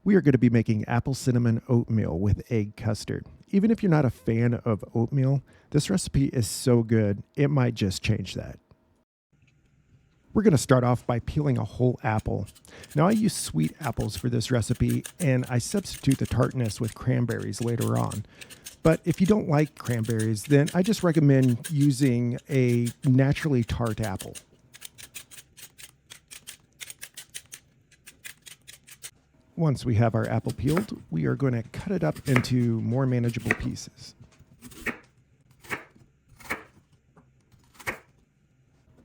We are going to be making apple cinnamon oatmeal with egg custard. Even if you're not a fan of oatmeal, this recipe is so good, it might just change that. We're going to start off by peeling a whole apple. Now I use sweet apples for this recipe, and I substitute the tartness with cranberries later on. But if you don't like cranberries, then I just recommend using a naturally tart apple. Once we have our apple peeled, we are going to cut it up into more manageable pieces.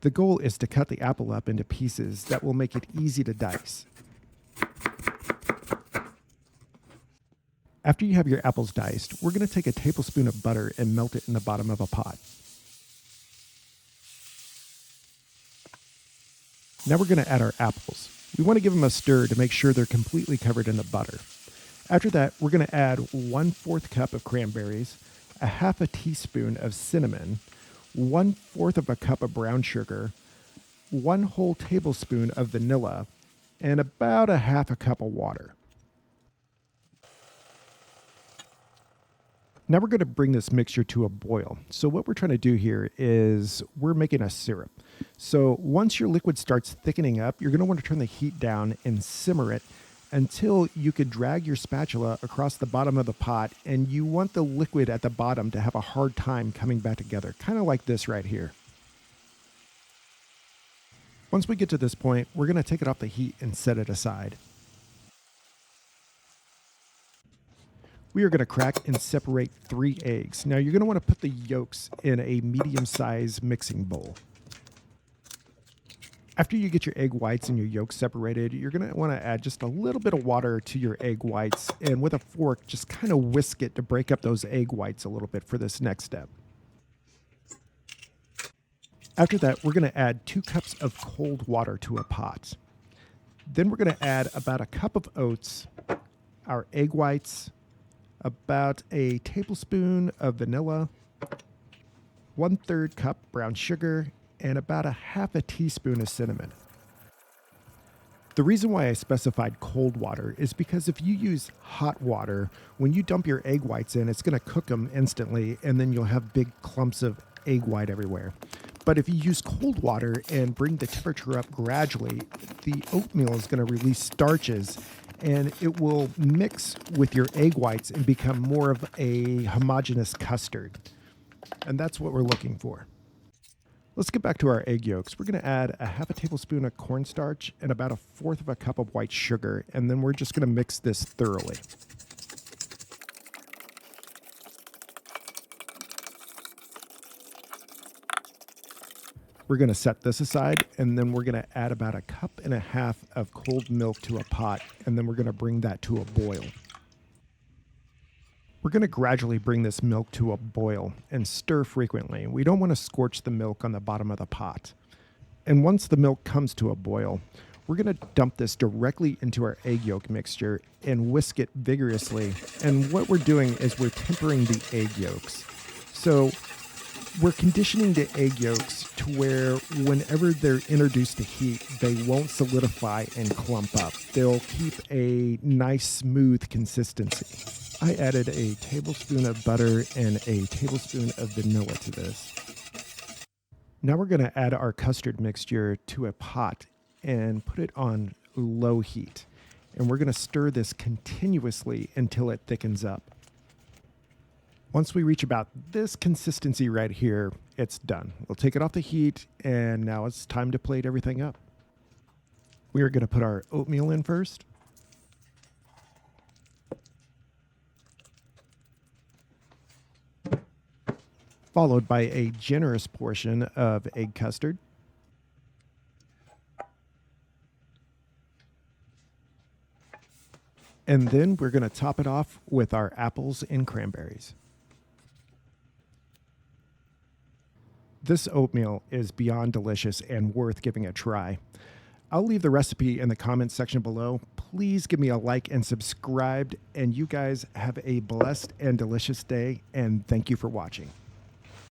The goal is to cut the apple up into pieces that will make it easy to dice. After you have your apples diced, we're going to take a tablespoon of butter and melt it in the bottom of a pot. Now we're going to add our apples. We want to give them a stir to make sure they're completely covered in the butter. After that, we're going to add 1/4 cup of cranberries, a half a teaspoon of cinnamon, 1/4 of a cup of brown sugar, 1 whole tablespoon of vanilla, and about a half a cup of water. Now we're going to bring this mixture to a boil. So what we're trying to do here is we're making a syrup. So once your liquid starts thickening up, you're going to want to turn the heat down and simmer it until you could drag your spatula across the bottom of the pot, and you want the liquid at the bottom to have a hard time coming back together, kind of like this right here. Once we get to this point, we're going to take it off the heat and set it aside. We are going to crack and separate 3 eggs. Now you're going to want to put the yolks in a medium-sized mixing bowl. After you get your egg whites and your yolks separated, you're going to want to add just a little bit of water to your egg whites, and with a fork, just kind of whisk it to break up those egg whites a little bit for this next step. After that, we're going to add 2 cups of cold water to a pot. Then we're going to add about a cup of oats, our egg whites, about a tablespoon of vanilla, 1/3 cup brown sugar, and about a half a teaspoon of cinnamon. The reason why I specified cold water is because if you use hot water, when you dump your egg whites in, it's going to cook them instantly, and then you'll have big clumps of egg white everywhere. But if you use cold water and bring the temperature up gradually, the oatmeal is going to release starches, and it will mix with your egg whites and become more of a homogeneous custard. And that's what we're looking for. Let's get back to our egg yolks. We're going to add a half a tablespoon of corn starch and about 1/4 of a cup of white sugar, and then we're just going to mix this thoroughly. We're going to set this aside, and then we're going to add about 1.5 cups of cold milk to a pot, and then we're going to bring that to a boil. We're going to gradually bring this milk to a boil and stir frequently. We don't want to scorch the milk on the bottom of the pot. And once the milk comes to a boil, we're going to dump this directly into our egg yolk mixture and whisk it vigorously. And what we're doing is we're tempering the egg yolks. So we're conditioning the egg yolks to where whenever they're introduced to heat, they won't solidify and clump up. They'll keep a nice, smooth consistency. I added a tablespoon of butter and a tablespoon of vanilla to this. Now we're going to add our custard mixture to a pot and put it on low heat. And we're going to stir this continuously until it thickens up. Once we reach about this consistency right here, it's done. We'll take it off the heat, and now it's time to plate everything up. We are going to put our oatmeal in first. Followed by a generous portion of egg custard. And then we're going to top it off with our apples and cranberries. This oatmeal is beyond delicious and worth giving a try. I'll leave the recipe in the comments section below. Please give me a like and subscribe, and you guys have a blessed and delicious day, and thank you for watching.